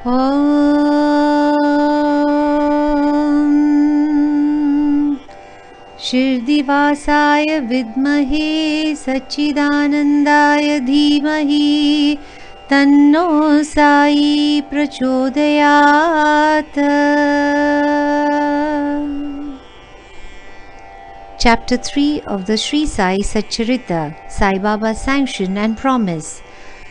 Om Shirdi Sai Vidmahe Satchidanandaya Dhimahi Tanno Sai Prachodayat. Chapter 3 of the Shirdi Sai Satcharita, Sai Baba's Sanction and Promise.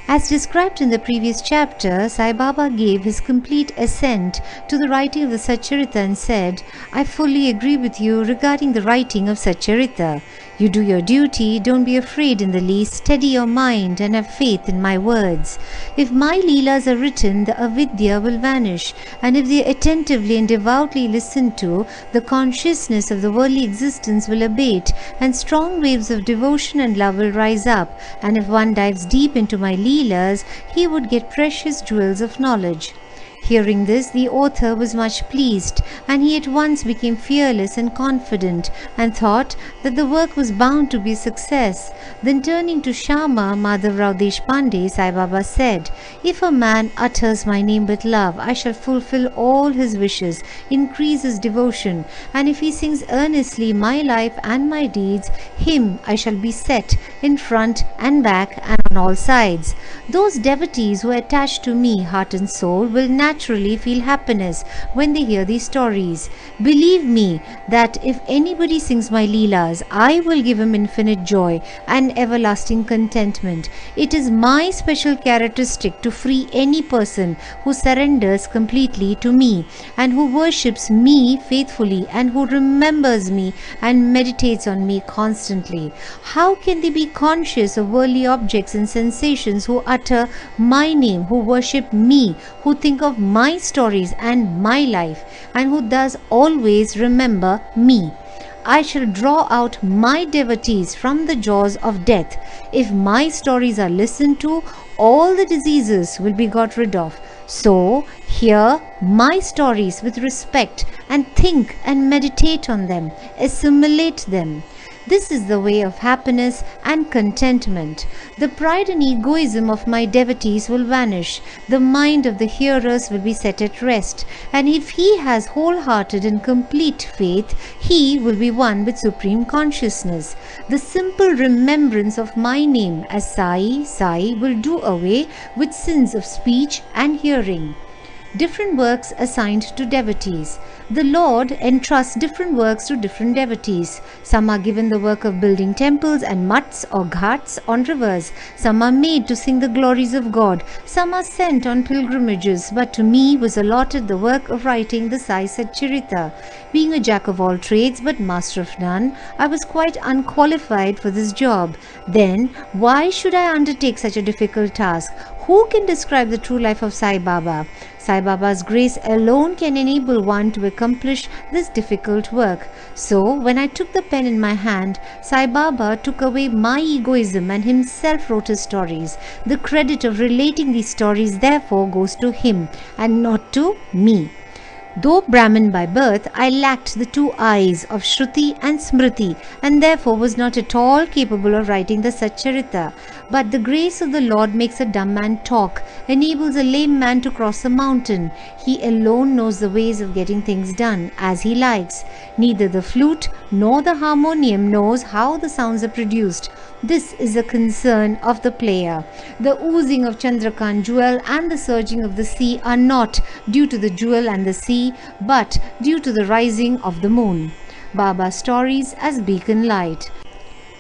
As described in the previous chapter, Sai Baba gave his complete assent to the writing of the Satcharita and said, I fully agree with you regarding the writing of Satcharita. You do your duty, don't be afraid in the least, steady your mind and have faith in my words. If my Leelas are written, the avidya will vanish, and if they are attentively and devoutly listened to, the consciousness of the worldly existence will abate, and strong waves of devotion and love will rise up, and if one dives deep into my Leelas, he would get precious jewels of knowledge. Hearing this, the author was much pleased, and he at once became fearless and confident, and thought that the work was bound to be a success. Then turning to Shama Madhavrao Deshpande, Sai Baba said, If a man utters my name with love, I shall fulfill all his wishes, increase his devotion, and if he sings earnestly my life and my deeds, him I shall be set in front and back and on all sides. Those devotees who are attached to me, heart and soul, will naturally feel happiness when they hear these stories. Believe me that if anybody sings my Leelas, I will give him infinite joy and everlasting contentment. It is my special characteristic to free any person who surrenders completely to me and who worships me faithfully and who remembers me and meditates on me constantly. How can they be conscious of worldly objects and sensations who utter my name, who worship me, who think of my stories and my life, and who thus always remember me? I shall draw out my devotees from the jaws of death. If my stories are listened to, all the diseases will be got rid of. So, hear my stories with respect and think and meditate on them, assimilate them. This is the way of happiness and contentment. The pride and egoism of my devotees will vanish. The mind of the hearers will be set at rest. And if he has wholehearted and complete faith, he will be one with supreme consciousness. The simple remembrance of my name as Sai, Sai will do away with sins of speech and hearing. Different works assigned to devotees. The Lord entrusts different works to different devotees. Some are given the work of building temples and mutts or ghats on rivers. Some are made to sing the glories of God. Some are sent on pilgrimages. But to me was allotted the work of writing the Sai Satcharita. Being a jack of all trades but master of none, I was quite unqualified for this job. Then, why should I undertake such a difficult task? Who can describe the true life of Sai Baba? Sai Baba's grace alone can enable one to accomplish this difficult work. So, when I took the pen in my hand, Sai Baba took away my egoism and himself wrote his stories. The credit of relating these stories therefore goes to him and not to me. Though Brahmin by birth, I lacked the two eyes of Shruti and Smriti and therefore was not at all capable of writing the Satcharita. But the grace of the Lord makes a dumb man talk, enables a lame man to cross a mountain. He alone knows the ways of getting things done as he likes. Neither the flute nor the harmonium knows how the sounds are produced. This is a concern of the player. The oozing of Chandrakant jewel and the surging of the sea are not due to the jewel and the sea, but due to the rising of the moon. Baba's stories as beacon light.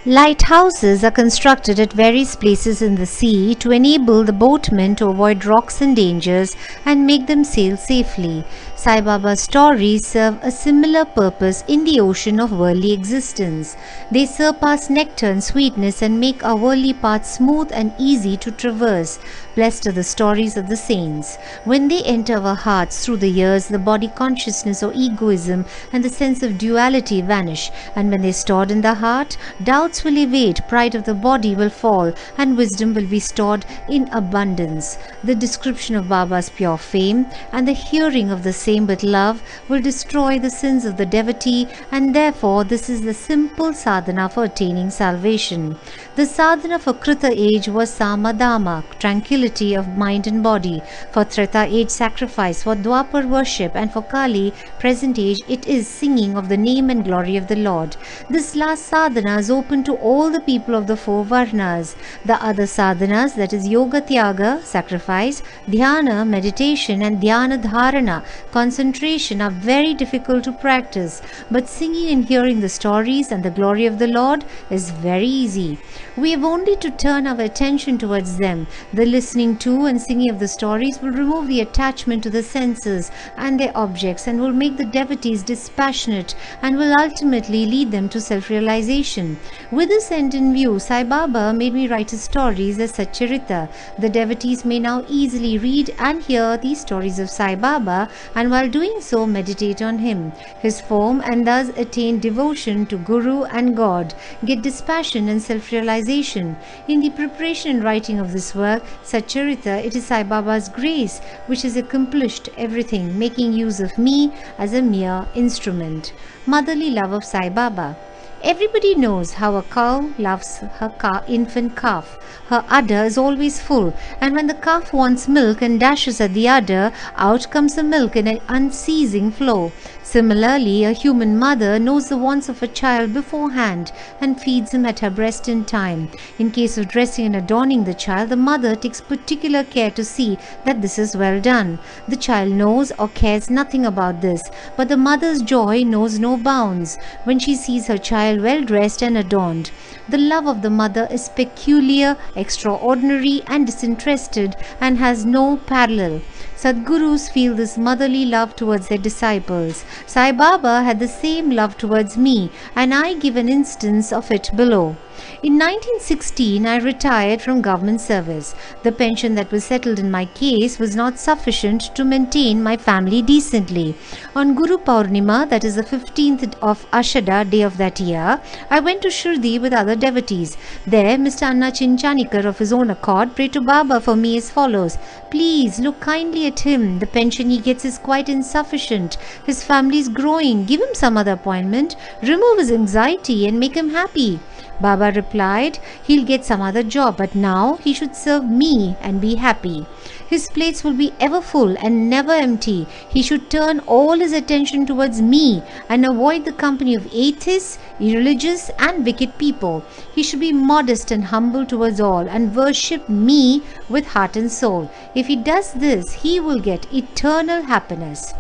Lighthouses are constructed at various places in the sea to enable the boatmen to avoid rocks and dangers and make them sail safely. Sai Baba's stories serve a similar purpose in the ocean of worldly existence. They surpass nectar and sweetness and make our worldly path smooth and easy to traverse. Blessed are the stories of the saints. When they enter our hearts through the years, the body consciousness or egoism and the sense of duality vanish, and when they are stored in the heart, doubts will evade, pride of the body will fall, and wisdom will be stored in abundance. The description of Baba's pure fame and the hearing of the same with love will destroy the sins of the devotee, and therefore this is the simple sadhana for attaining salvation. The sadhana for Krita age was Samadama, tranquility of mind and body. For Treta age, sacrifice. For Dwapar, worship. And for Kali, present age, it is singing of the name and glory of the Lord. This last sadhana is open to all the people of the four varnas. The other sadhanas, that is Yoga Tyaga, sacrifice, Dhyana, meditation, and Dhyana Dharana, concentration, are very difficult to practice. But singing and hearing the stories and the glory of the Lord is very easy. We have only to turn our attention towards them. The listening to and singing of the stories will remove the attachment to the senses and their objects, and will make the devotees dispassionate, and will ultimately lead them to self-realization. With this end in view, Sai Baba made me write his stories as Satcharita. The devotees may now easily read and hear these stories of Sai Baba, and while doing so meditate on him, his form, and thus attain devotion to Guru and God, get dispassion and self-realization. In the preparation and writing of this work, Satcharita, it is Sai Baba's grace which has accomplished everything, making use of me as a mere instrument. Motherly love of Sai Baba. Everybody knows how a cow loves her infant calf. Her udder is always full, and when the calf wants milk and dashes at the udder, out comes the milk in an unceasing flow. Similarly, a human mother knows the wants of a child beforehand and feeds him at her breast in time. In case of dressing and adorning the child, the mother takes particular care to see that this is well done. The child knows or cares nothing about this, but the mother's joy knows no bounds when she sees her child well dressed and adorned. The love of the mother is peculiar, extraordinary, and disinterested, and has no parallel. Sadgurus feel this motherly love towards their disciples. Sai Baba had the same love towards me, and I give an instance of it below. In 1916, I retired from government service. The pension that was settled in my case was not sufficient to maintain my family decently. On Guru Purnima, that is the 15th of Ashada day of that year, I went to Shirdi with other devotees. There, Mr. Anna Chinchanikar of his own accord prayed to Baba for me as follows: "Please look kindly at him. The pension he gets is quite insufficient. His family is growing. Give him some other appointment. Remove his anxiety and make him happy." Baba replied, "He'll get some other job, but now he should serve me and be happy. His plates will be ever full and never empty. He should turn all his attention towards me and avoid the company of atheists, irreligious, and wicked people. He should be modest and humble towards all and worship me with heart and soul. If he does this, he will get eternal happiness."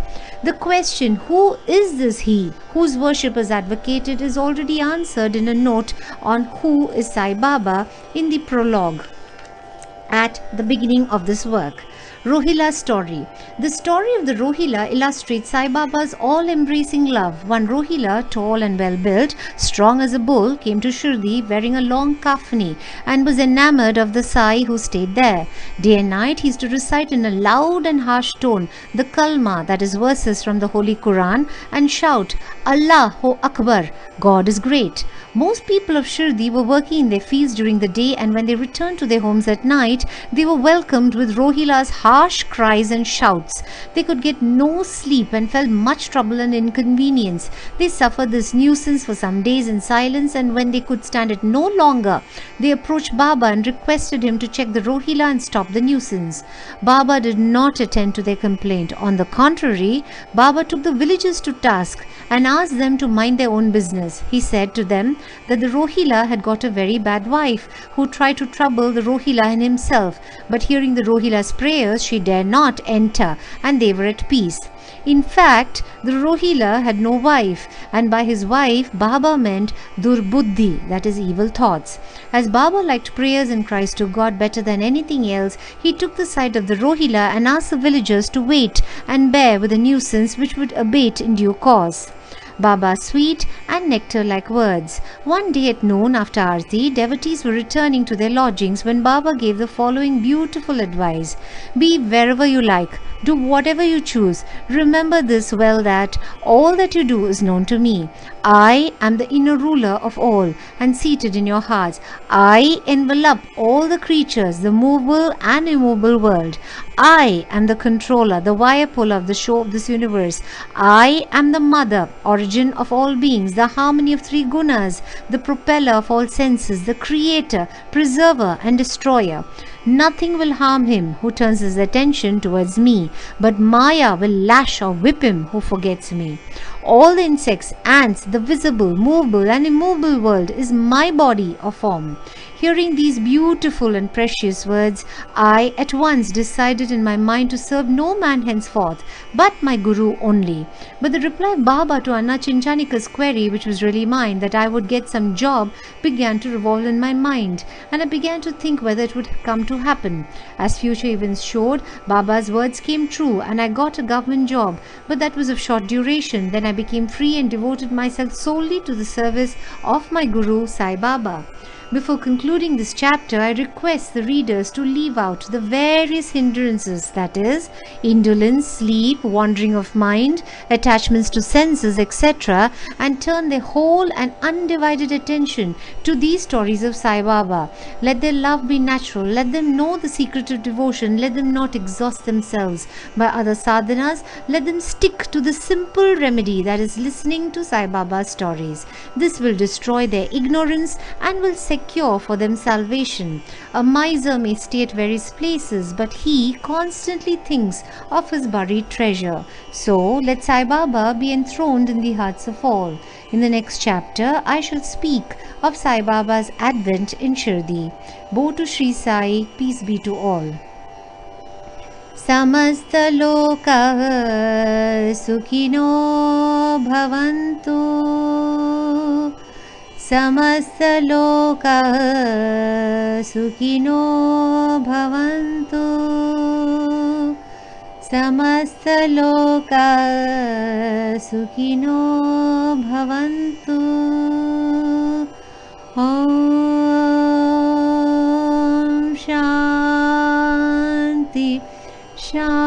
The question, who is this he whose worship is advocated, is already answered in a note on who is Sai Baba in the prologue at the beginning of this work. Rohila story. The story of the Rohila illustrates Sai Baba's all-embracing love. One Rohila, tall and well-built, strong as a bull, came to Shirdi wearing a long kafni and was enamored of the Sai who stayed there. Day and night he used to recite in a loud and harsh tone the kalma, that is verses from the Holy Quran, and shout, "Allahu Akbar, God is great." Most people of Shirdi were working in their fields during the day, and when they returned to their homes at night, they were welcomed with Rohila's harsh cries and shouts. They could get no sleep and felt much trouble and inconvenience. They suffered this nuisance for some days in silence, and when they could stand it no longer, they approached Baba and requested him to check the Rohila and stop the nuisance. Baba did not attend to their complaint. On the contrary, Baba took the villagers to task and asked them to mind their own business. He said to them that the Rohila had got a very bad wife who tried to trouble the Rohila and himself, but hearing the Rohila's prayers, she dare not enter, and they were at peace. In fact, the Rohila had no wife, and by his wife Baba meant Durbuddhi, that is evil thoughts. As Baba liked prayers and cries to God better than anything else, he took the side of the Rohila and asked the villagers to wait and bear with the nuisance which would abate in due course. Baba's sweet and nectar-like words. One day at noon after Aarti, devotees were returning to their lodgings when Baba gave the following beautiful advice: "Be wherever you like, Do whatever you choose. Remember this well, that all that you do is known to me. I am the inner ruler of all and seated in your hearts. I envelop all the creatures, the movable and immovable world. I am the controller, the wire puller of the show of this universe. I am the mother, origin of all beings, the harmony of three gunas, the propeller of all senses, the creator, preserver and destroyer. Nothing will harm him who turns his attention towards me, but Maya will lash or whip him who forgets me. All the insects, ants, the visible, movable and immovable world is my body or form. Hearing these beautiful and precious words, I at once decided in my mind to serve no man henceforth, but my Guru only. But the reply of Baba to Anna Chinchanika's query, which was really mine, that I would get some job, began to revolve in my mind, and I began to think whether it would come to happen. As future events showed, Baba's words came true, and I got a government job, but that was of short duration. Then I became free and devoted myself solely to the service of my Guru Sai Baba. Before concluding this chapter, I request the readers to leave out the various hindrances, that is, indolence, sleep, wandering of mind, attachments to senses, etc., and turn their whole and undivided attention to these stories of Sai Baba. Let their love be natural, let them know the secret of devotion, let them not exhaust themselves by other sadhanas, let them stick to the simple remedy, that is, listening to Sai Baba's stories. This will destroy their ignorance and will secure for them salvation. A miser may stay at various places, but he constantly thinks of his buried treasure. So let Sai Baba be enthroned in the hearts of all. In the next chapter, I shall speak of Sai Baba's advent in Shirdi. Bo to Shri Sai, peace be to all. Samastha Lokah Sukhino Bhavantu. Samastha Lokah Sukhino Bhavantu. Samastha Lokah Sukhino Bhavantu. Om Shanti Shanti.